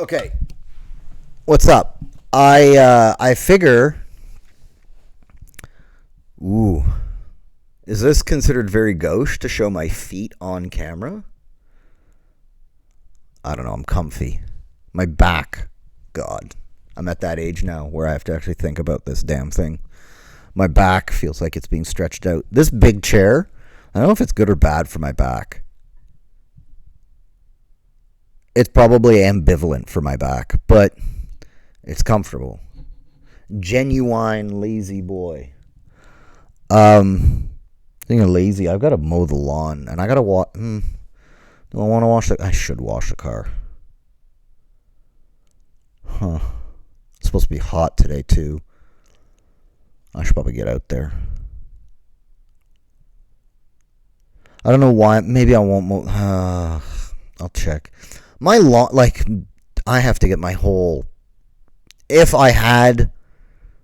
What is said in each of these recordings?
Okay, what's up? I figure. Ooh, is this considered very gauche to show my feet on camera? I don't know. I'm comfy. My back. God, I'm at that age now where I have to actually think about this damn thing. My back feels like it's being stretched out. This big chair. I don't know if it's good or bad for my back. It's probably ambivalent for my back, but it's comfortable. Genuine lazy boy. Being lazy, I've got to mow the lawn, and I got to wash. Do I want to wash the? I should wash the car. Huh? It's supposed to be hot today too. I should probably get out there. I don't know why. Maybe I won't mow. I'll check. My lawn, I have to get my whole. If I had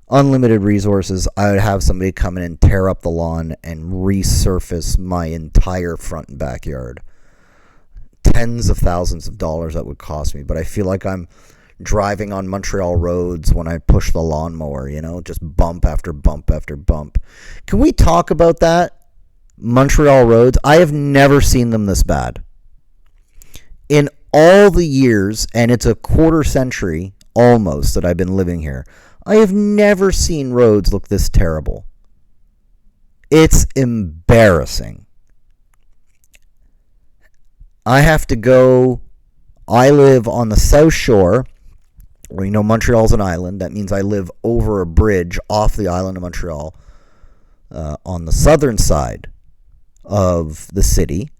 unlimited resources, I would have somebody come in and tear up the lawn and resurface my entire front and backyard. Tens of thousands of dollars that would cost me, but I feel like I'm driving on Montreal roads when I push the lawnmower, just bump after bump after bump. Can we talk about that? Montreal roads, I have never seen them this bad. In all the years, and it's a quarter century almost that I've been living here, I have never seen roads look this terrible. It's embarrassing. I have to go. I live on the South Shore, where Montreal's an island. That means I live over a bridge off the island of Montreal on the southern side of the city.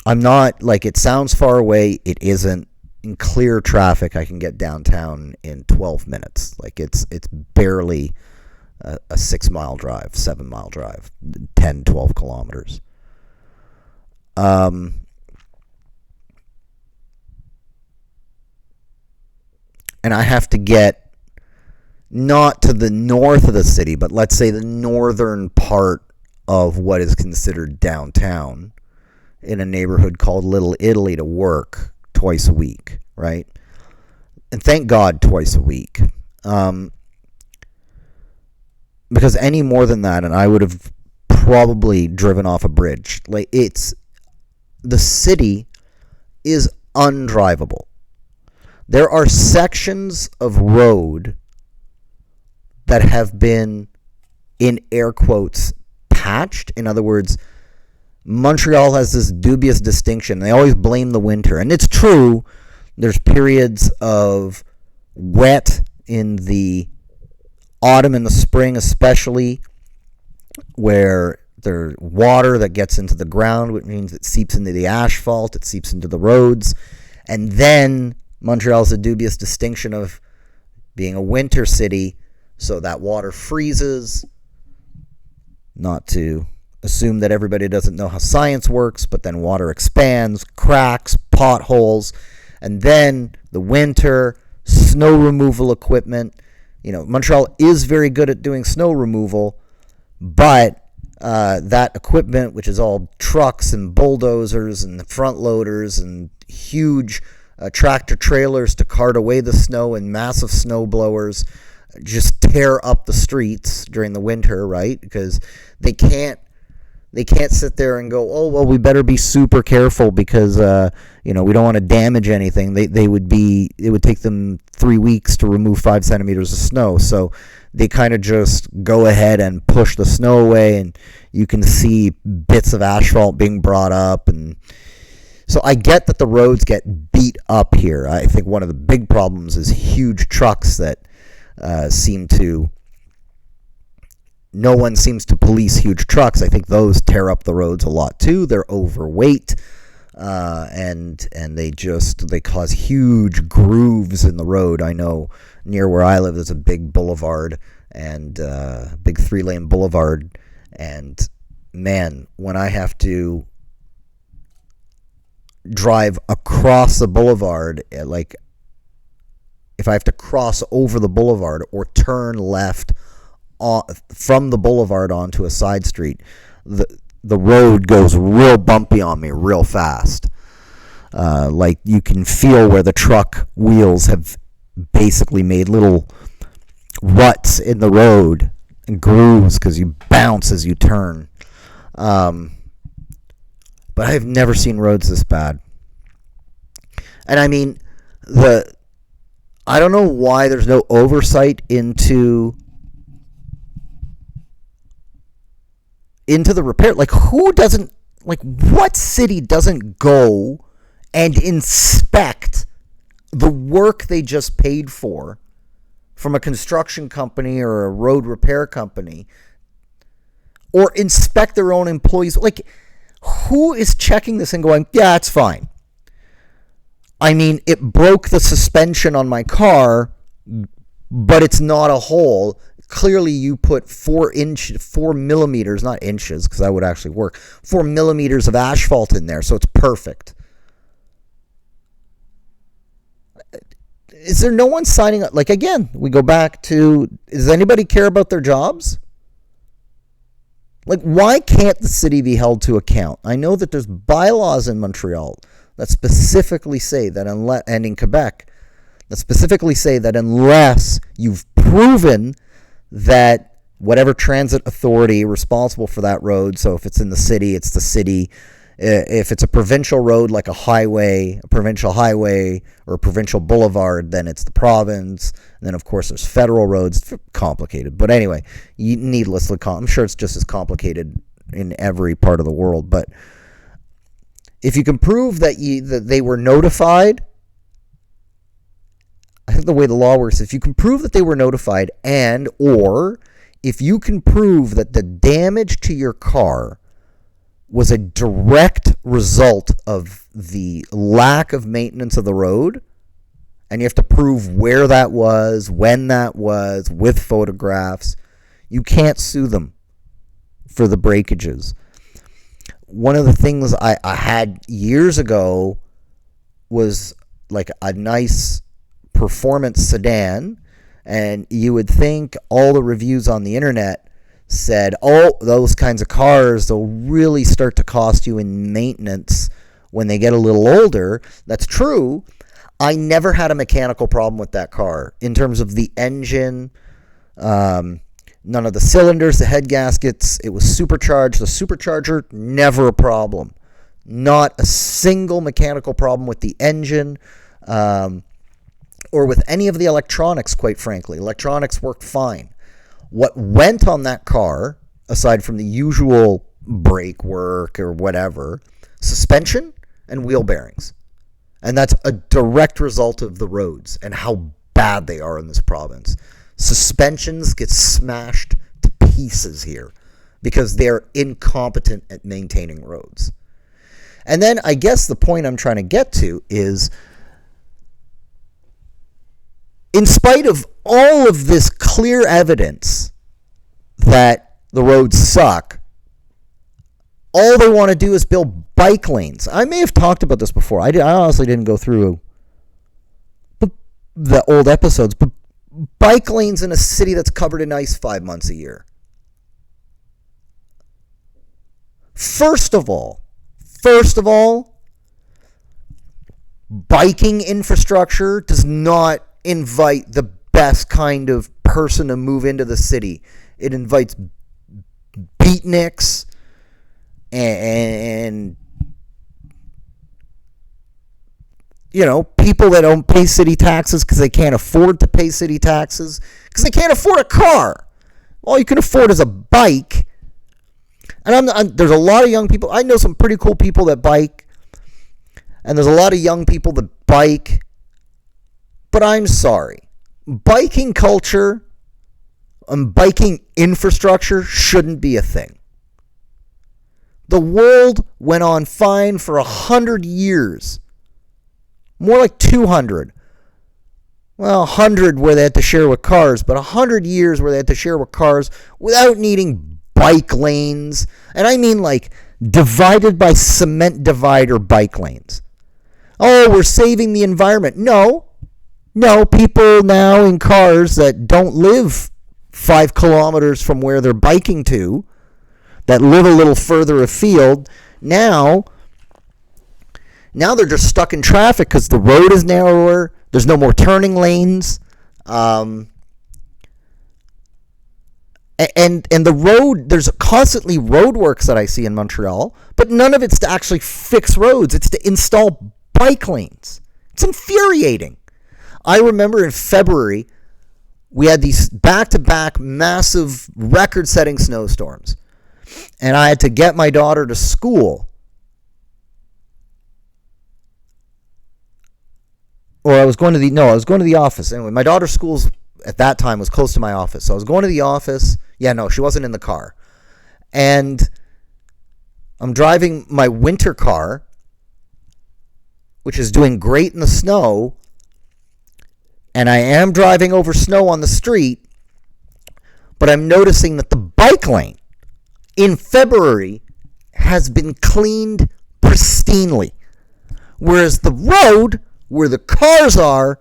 I'm not, it sounds far away. It isn't. In clear traffic, I can get downtown in 12 minutes. It's barely a 6-mile drive, 7-mile drive, 10, 12 kilometers. And I have to get not to the north of the city, but let's say the northern part of what is considered downtown in a neighborhood called Little Italy to work twice a week, right? And thank God twice a week. Because any more than that, and I would have probably driven off a bridge. The city is undrivable. There are sections of road that have been, in air quotes, patched. In other words, Montreal has this dubious distinction. They always blame the winter. And it's true. There's periods of wet in the autumn and the spring especially, where there's water that gets into the ground, which means it seeps into the asphalt, it seeps into the roads. And then Montreal has a dubious distinction of being a winter city, so that water freezes. Not to assume that everybody doesn't know how science works, but then water expands, cracks, potholes, and then the winter, snow removal equipment. Montreal is very good at doing snow removal, but that equipment, which is all trucks and bulldozers and front loaders and huge tractor trailers to cart away the snow and massive snow blowers, just tear up the streets during the winter, right? Because they can't sit there and go, oh, well, we better be super careful because, we don't want to damage anything. It would take them 3 weeks to remove 5 centimeters of snow. So they kind of just go ahead and push the snow away, and you can see bits of asphalt being brought up. And so I get that the roads get beat up here. I think one of the big problems is huge trucks that no one seems to police huge trucks. I think those tear up the roads a lot too. They're overweight, and they cause huge grooves in the road. I know near where I live, there's a big boulevard and big 3-lane boulevard, and man, when I have to drive across the boulevard, if I have to cross over the boulevard or turn left from the boulevard onto a side street, the road goes real bumpy on me real fast. Like you can feel where the truck wheels have basically made little ruts in the road and grooves because you bounce as you turn. But I've never seen roads this bad. And I mean, I don't know why there's no oversight into the repair. Like, what city doesn't go and inspect the work they just paid for from a construction company or a road repair company, or inspect their own employees? Like, who is checking this and going, yeah, it's fine? I mean, it broke the suspension on my car, but it's not a hole. Clearly, you put 4 millimeters, not inches, because that would actually work, 4 millimeters of asphalt in there, so it's perfect. Is there no one signing up? Like, again, we go back to, does anybody care about their jobs? Like, why can't the city be held to account? I know that there's bylaws in Montreal that specifically say that and in Quebec, that specifically say that unless you've proven that whatever transit authority responsible for that road, so if it's in the city, it's the city. If it's a provincial road like a highway, a provincial highway, or a provincial boulevard, then it's the province. And then, of course, there's federal roads. It's complicated. But anyway, needlessly, I'm sure it's just as complicated in every part of the world. But if you can prove that they were notified, I think the way the law works, if you can prove that they were notified, or if you can prove that the damage to your car was a direct result of the lack of maintenance of the road, and you have to prove where that was, when that was, with photographs, you can't sue them for the breakages. One of the things I had years ago was like a nice performance sedan, and you would think all the reviews on the internet said, oh, those kinds of cars, they'll really start to cost you in maintenance when they get a little older. That's true. I never had a mechanical problem with that car in terms of the engine, none of the cylinders, the head gaskets. It was supercharged. The supercharger, never a problem. Not a single mechanical problem with the engine, or with any of the electronics, quite frankly. Electronics worked fine. What went on that car, aside from the usual brake work or whatever, suspension and wheel bearings. And that's a direct result of the roads and how bad they are in this province. Suspensions get smashed to pieces here because they're incompetent at maintaining roads. And then I guess the point I'm trying to get to is, in spite of all of this clear evidence that the roads suck, all they want to do is build bike lanes. I may have talked about this before. I honestly didn't go through the old episodes, but bike lanes in a city that's covered in ice 5 months a year. First of all, biking infrastructure does not invite the best kind of person to move into the city. It invites beatniks and people that don't pay city taxes because they can't afford to pay city taxes because they can't afford a car. All you can afford is a bike. And there's a lot of young people. I know some pretty cool people that bike, and there's a lot of young people that bike. But I'm sorry, biking culture and biking infrastructure shouldn't be a thing. The world went on fine for 100 years. More like 200. Well, 100 where they had to share with cars, but 100 years where they had to share with cars without needing bike lanes. And I mean like divided by cement divider bike lanes. Oh, we're saving the environment. No, people now in cars that don't live 5 kilometers from where they're biking to, that live a little further afield, now Now they're just stuck in traffic because the road is narrower. There's no more turning lanes. And the road, there's constantly roadworks that I see in Montreal, but none of it's to actually fix roads. It's to install bike lanes. It's infuriating. I remember in February, we had these back-to-back massive record-setting snowstorms, and I had to get my daughter to school. Or I was going to the office. Anyway, my daughter's school at that time was close to my office. So I was going to the office. Yeah, no, she wasn't in the car. And I'm driving my winter car, which is doing great in the snow. And I am driving over snow on the street. But I'm noticing that the bike lane in February has been cleaned pristinely. Whereas the road where the cars are,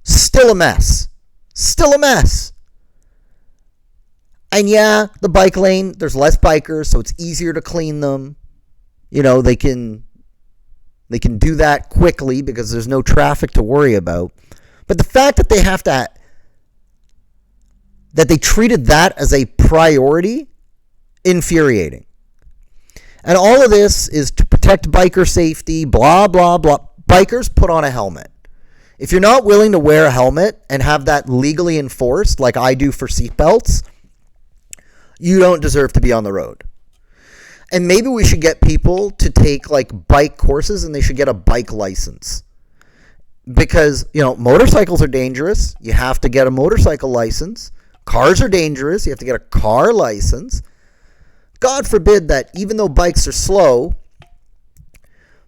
still a mess. Still a mess. And yeah, the bike lane, there's less bikers, so it's easier to clean them. You know, they can do that quickly because there's no traffic to worry about. But the fact that they treated that as a priority, infuriating. And all of this is to protect biker safety, blah, blah, blah. Bikers, put on a helmet. If you're not willing to wear a helmet and have that legally enforced, like I do for seatbelts, you don't deserve to be on the road. And maybe we should get people to take like bike courses and they should get a bike license. Because, you know, motorcycles are dangerous. You have to get a motorcycle license. Cars are dangerous. You have to get a car license. God forbid that even though bikes are slow,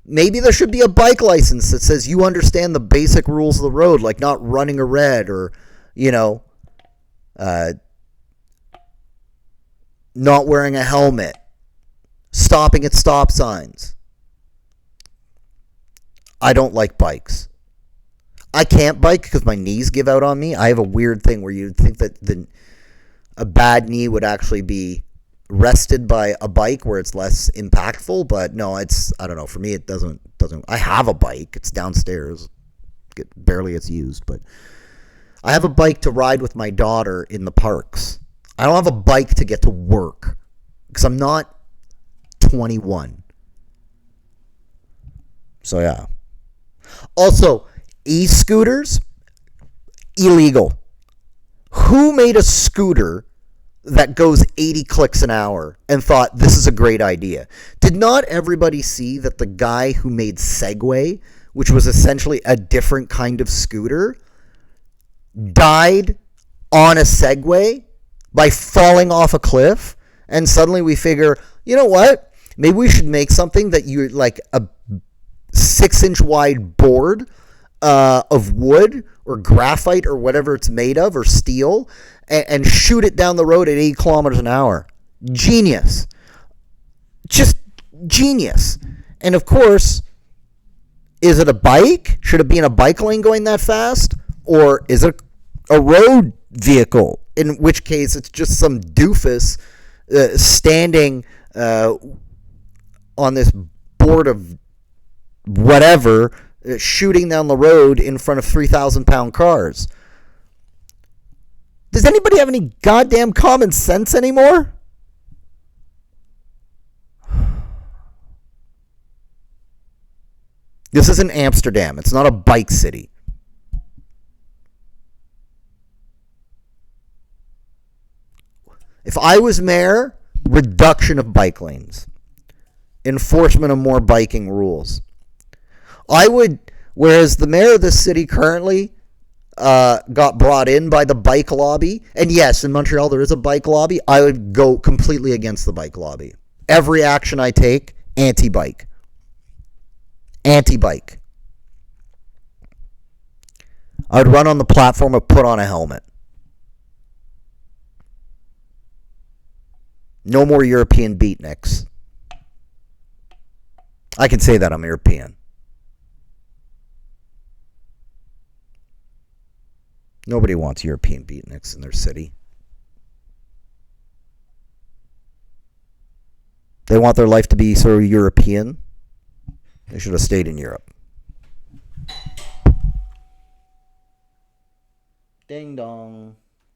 maybe there should be a bike license that says you understand the basic rules of the road, like not running a red or, you know, not wearing a helmet, stopping at stop signs. I don't like bikes. I can't bike because my knees give out on me. I have a weird thing where you'd think that a bad knee would actually be rested by a bike where it's less impactful, but no, I don't know, for me it doesn't. I have a bike, it's downstairs, barely it's used, but I have a bike to ride with my daughter in the parks. I don't have a bike to get to work because I'm not 21. So yeah. Also, e-scooters, illegal. Who made a scooter that goes 80 clicks an hour and thought this is a great idea? Did not everybody see that the guy who made Segway, which was essentially a different kind of scooter, died on a Segway by falling off a cliff? And suddenly we figure, you know what? Maybe we should make something that you like a 6-inch wide board of wood or graphite or whatever it's made of, or steel, and shoot it down the road at 80 kilometers an hour. Genius. Just genius. And of course, is it a bike? Should it be in a bike lane going that fast? Or is it a road vehicle? In which case, it's just some doofus standing on this board of whatever, shooting down the road in front of 3,000-pound cars. Does anybody have any goddamn common sense anymore? This isn't Amsterdam. It's not a bike city. If I was mayor, reduction of bike lanes. Enforcement of more biking rules. I would, whereas the mayor of this city currently got brought in by the bike lobby, and yes, in Montreal there is a bike lobby, I would go completely against the bike lobby. Every action I take, anti-bike. Anti-bike. I would run on the platform of put on a helmet. No more European beatniks. I can say that I'm European. Nobody wants European beatniks in their city. They want their life to be sort of European. They should have stayed in Europe. Ding dong.